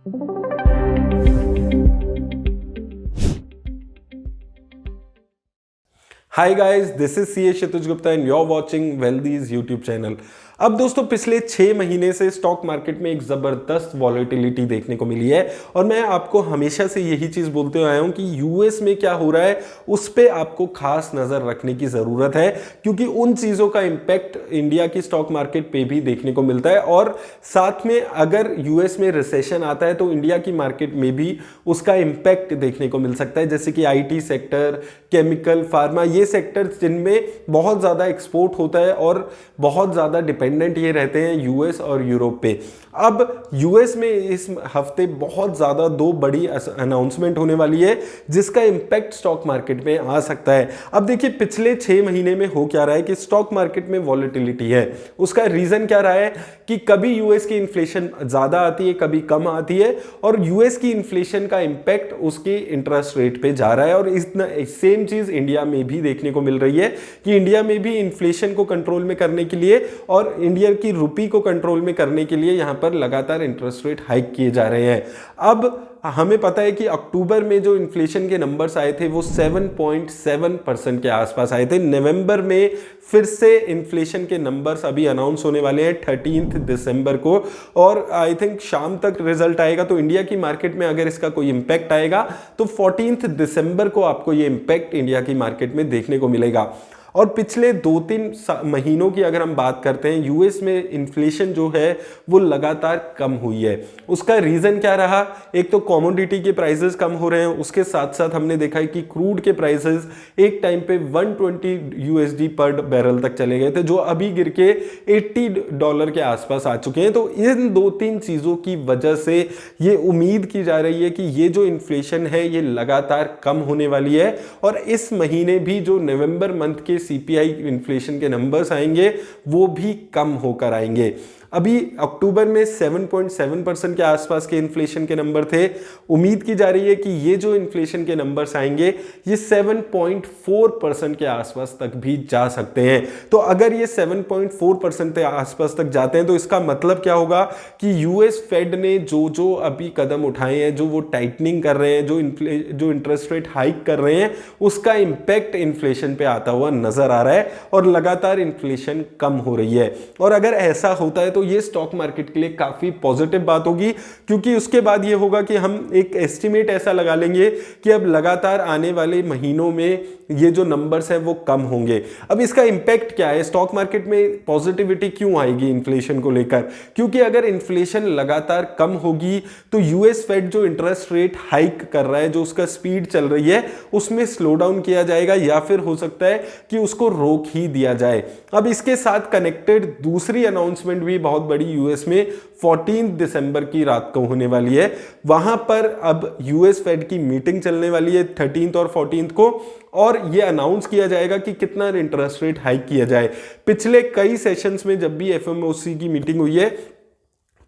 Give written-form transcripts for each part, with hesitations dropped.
Hi guys, this is CA Kshitij Gupta and you're watching Wealthy's YouTube channel. अब दोस्तों पिछले 6 महीने से स्टॉक मार्केट में एक ज़बरदस्त वॉलेटिलिटी देखने को मिली है और मैं आपको हमेशा से यही चीज़ बोलते आया हूं कि यूएस में क्या हो रहा है उस पे आपको खास नज़र रखने की ज़रूरत है, क्योंकि उन चीज़ों का इम्पैक्ट इंडिया की स्टॉक मार्केट पे भी देखने को मिलता है। और साथ में अगर यूएस में रिसेशन आता है तो इंडिया की मार्केट में भी उसका इम्पैक्ट देखने को मिल सकता है, जैसे कि आईटी सेक्टर, केमिकल, फार्मा, ये सेक्टर जिनमें बहुत ज़्यादा एक्सपोर्ट होता है और बहुत ज़्यादा डिपेंडेंट ये रहते हैं यूएस और यूरोप पे। अब यूएस में इस हफ्ते बहुत ज़्यादा 2 बड़ी अनाउंसमेंट होने वाली है जिसका इम्पैक्ट स्टॉक मार्केट में आ सकता है। अब देखिए पिछले 6 महीने में हो क्या रहा है कि स्टॉक मार्केट में वॉलेटिलिटी है, उसका रीज़न क्या रहा है कि कभी यूएस की इन्फ्लेशन ज़्यादा आती है, कभी कम आती है, और यूएस की इन्फ्लेशन का इम्पैक्ट उसके इंटरेस्ट रेट पे जा रहा है। और इस सेम चीज़ इंडिया में भी देखने को मिल रही है कि इंडिया में भी इन्फ्लेशन को कंट्रोल में करने के लिए और इंडिया की रुपी को कंट्रोल में करने के लिए यहाँ पर लगातार इंटरेस्ट रेट हाइक किए जा रहे हैं। अब हमें पता है कि अक्टूबर में जो इन्फ्लेशन के नंबर्स आए थे वो 7.7% के आसपास आए थे। नवंबर में फिर से इन्फ्लेशन के नंबर्स अभी अनाउंस होने वाले हैं 13 दिसंबर को, और आई थिंक शाम तक रिजल्ट आएगा। तो इंडिया की मार्केट में अगर इसका कोई इम्पैक्ट आएगा तो 14 दिसंबर को आपको ये इम्पैक्ट इंडिया की मार्केट में देखने को मिलेगा। और पिछले 2-3 महीनों की अगर हम बात करते हैं, यूएस में इन्फ्लेशन जो है वो लगातार कम हुई है। उसका रीज़न क्या रहा? एक तो कमोडिटी के प्राइसेस कम हो रहे हैं, उसके साथ साथ हमने देखा है कि क्रूड के प्राइसेस एक टाइम पे 120 यूएसडी पर बैरल तक चले गए थे, जो अभी गिर के $80 के आसपास आ चुके हैं। तो इन 2-3 चीज़ों की वजह से ये उम्मीद की जा रही है कि ये जो इन्फ्लेशन है ये लगातार कम होने वाली है, और इस महीने भी जो नवंबर मंथ के सीपीआई इन्फ्लेशन के नंबर्स आएंगे वो भी कम होकर आएंगे। अभी अक्टूबर में 7.7% के आसपास के इन्फ्लेशन के नंबर थे। उम्मीद की जा रही है कि ये जो इन्फ्लेशन के नंबर्स आएंगे ये 7.4% के आसपास तक भी जा सकते हैं। तो अगर ये 7.4% के आसपास तक जाते हैं तो इसका मतलब क्या होगा कि यूएस फेड ने जो अभी कदम उठाए हैं, जो वो टाइटनिंग कर रहे हैं, जो इंटरेस्ट रेट हाइक कर रहे हैं, उसका इम्पैक्ट इन्फ्लेशन पे आता हुआ नजर आ रहा है और लगातार इन्फ्लेशन कम हो रही है। और अगर ऐसा होता है तो ये स्टॉक मार्केट के लिए काफी पॉजिटिव बात होगी, क्योंकि उसके बाद ये होगा कि हम एक एस्टिमेट ऐसा लगा लेंगे कि अब लगातार आने वाले महीनों में ये जो नंबर्स हैं वो कम होंगे। अब इसका इंपैक्ट क्या है स्टॉक मार्केट में? पॉजिटिविटी क्यों आएगी इन्फ्लेशन को लेकर? क्योंकि अगर इन्फ्लेशन लगातार कम होगी तो यूएस फेड जो इंटरेस्ट रेट हाइक कर रहा है, जो उसका स्पीड चल रही है, उसमें स्लो डाउन किया जाएगा या फिर हो सकता है कि उसको रोक ही दिया जाए। अब इसके साथ कनेक्टेड दूसरी अनाउंसमेंट भी बहुत बड़ी यूएस में 14 दिसंबर की रात को होने वाली है। वहां पर अब यूएस फेड की मीटिंग चलने वाली है 13 और 14 को, और ये अनाउंस किया जाएगा कि कितना इंटरेस्ट रेट हाइक किया जाए। पिछले कई सेशंस में जब भी एफएमओसी की मीटिंग हुई है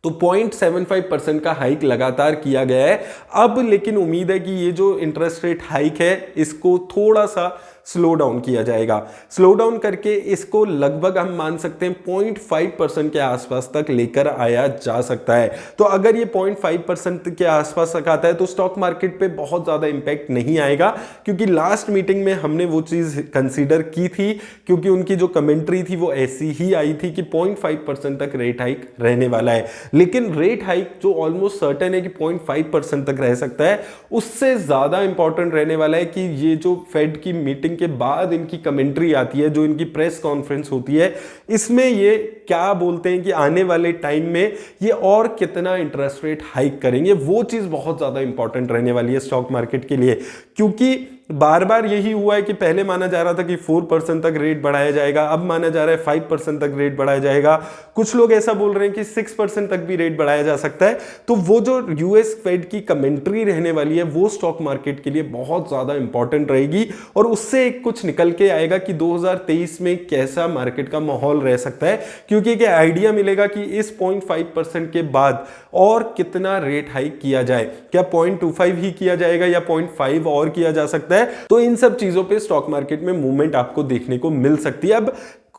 तो 0.75% का हाइक लगातार किया गया है। अब लेकिन उम्मीद है कि ये जो इंटरेस्ट रेट हाइक है इसको थोड़ा सा स्लो डाउन किया जाएगा। स्लो डाउन करके इसको लगभग हम मान सकते हैं 0.5% के आसपास तक लेकर आया जा सकता है। तो अगर ये 0.5% के आसपास तक आता है तो स्टॉक मार्केट पे बहुत ज़्यादा इंपैक्ट नहीं आएगा, क्योंकि लास्ट मीटिंग में हमने वो चीज़ कंसीडर की थी, क्योंकि उनकी जो कमेंट्री थी वो ऐसी ही आई थी कि 0.5% तक रेट हाइक रहने वाला है। लेकिन रेट हाइक जो ऑलमोस्ट सर्टेन है कि 0.5% तक रह सकता है, उससे ज़्यादा इंपॉर्टेंट रहने वाला है कि ये जो फेड की मीटिंग के बाद इनकी कमेंट्री आती है, जो इनकी प्रेस कॉन्फ्रेंस होती है, इसमें ये क्या बोलते हैं कि आने वाले टाइम में ये और कितना इंटरेस्ट रेट हाइक करेंगे। वो चीज़ बहुत ज़्यादा इंपॉर्टेंट रहने वाली है स्टॉक मार्केट के लिए, क्योंकि बार बार यही हुआ है कि पहले माना जा रहा था कि 4% तक रेट बढ़ाया जाएगा, अब माना जा रहा है 5% तक रेट बढ़ाया जाएगा। कुछ लोग ऐसा बोल रहे हैं कि 6% तक भी रेट बढ़ाया जा सकता है। तो वो जो यूएस फेड की कमेंट्री रहने वाली है वो स्टॉक मार्केट के लिए बहुत ज़्यादा इंपॉर्टेंट रहेगी, और उससे कुछ निकल के आएगा कि 2023 में कैसा मार्केट का माहौल रह सकता है, क्योंकि एक आइडिया मिलेगा कि इस 0.5% के बाद और कितना रेट हाइक किया जाए। क्या 0.25 ही किया जाएगा या 0.5 और किया जा सकता है? तो इन सब चीजों पे स्टॉक मार्केट में मूवमेंट आपको देखने को मिल सकती है। अब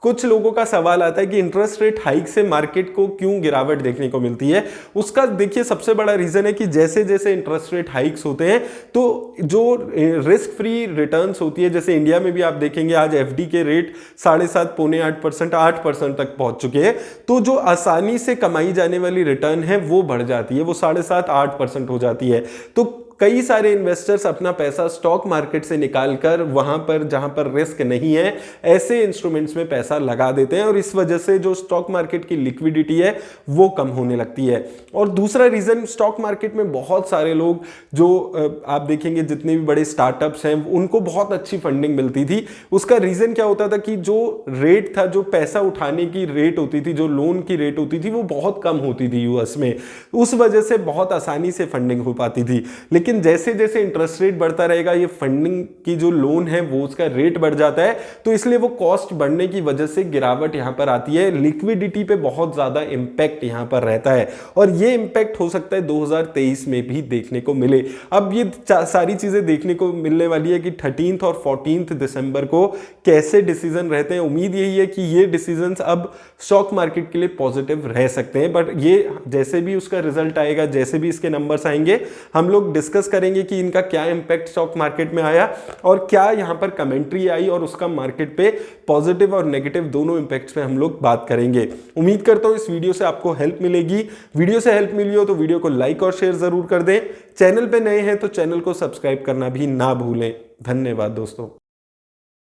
कुछ लोगों का सवाल आता है कि इंटरेस्ट रेट हाइक से मार्केट को क्यों गिरावट देखने को मिलती है। उसका देखिए सबसे बड़ा रीजन है कि जैसे जैसे इंटरेस्ट रेट हाइक्स होते हैं तो जो रिस्क फ्री रिटर्न्स होती है, जैसे इंडिया में भी आप देखेंगे आज एफडी के रेट 7.5 पौने 8%, 8% तक पहुंच चुके हैं, तो जो आसानी से कमाई जाने वाली रिटर्न है वो बढ़ जाती है, वो 7.5 8% हो जाती है। तो कई सारे इन्वेस्टर्स अपना पैसा स्टॉक मार्केट से निकालकर वहां पर जहां पर रिस्क नहीं है ऐसे इंस्ट्रूमेंट्स में पैसा लगा देते हैं, और इस वजह से जो स्टॉक मार्केट की लिक्विडिटी है वो कम होने लगती है। और दूसरा रीजन, स्टॉक मार्केट में बहुत सारे लोग जो आप देखेंगे जितने भी बड़े स्टार्टअप्स हैं उनको बहुत अच्छी फंडिंग मिलती थी। उसका रीजन क्या होता था कि जो रेट था, जो पैसा उठाने की रेट होती थी, जो लोन की रेट होती थी वो बहुत कम होती थी यूएस में, उस वजह से बहुत आसानी से फंडिंग हो पाती थी। लेकिन जैसे जैसे इंटरेस्ट रेट बढ़ता रहेगा, ये फंडिंग की जो लोन है वो उसका रेट बढ़ जाता है, तो इसलिए वो कॉस्ट बढ़ने की वजह से गिरावट यहां पर आती है। लिक्विडिटी पे बहुत ज्यादा इंपैक्ट यहां पर रहता है, और ये इंपैक्ट हो सकता है 2023 में भी देखने को मिले। अब ये सारी चीजें देखने को मिलने वाली है कि 13 और 14 दिसंबर को कैसे डिसीजन रहते हैं। उम्मीद यही है कि ये डिसीजन अब स्टॉक मार्केट के लिए पॉजिटिव रह सकते हैं, बट ये जैसे भी उसका रिजल्ट आएगा, जैसे भी इसके नंबर्स आएंगे, हम लोग डिस्कस करेंगे कि इनका क्या इंपैक्ट स्टॉक मार्केट में आया और क्या यहां पर कमेंट्री आई, और उसका मार्केट पे पॉजिटिव और नेगेटिव दोनों इंपैक्ट्स पे हम लोग बात करेंगे। उम्मीद करता हूं इस वीडियो से आपको हेल्प मिलेगी। वीडियो से हेल्प मिली हो तो वीडियो को लाइक और शेयर जरूर कर दें। चैनल पे नए हैं तो चैनल को सब्सक्राइब करना भी ना भूलें। धन्यवाद दोस्तों।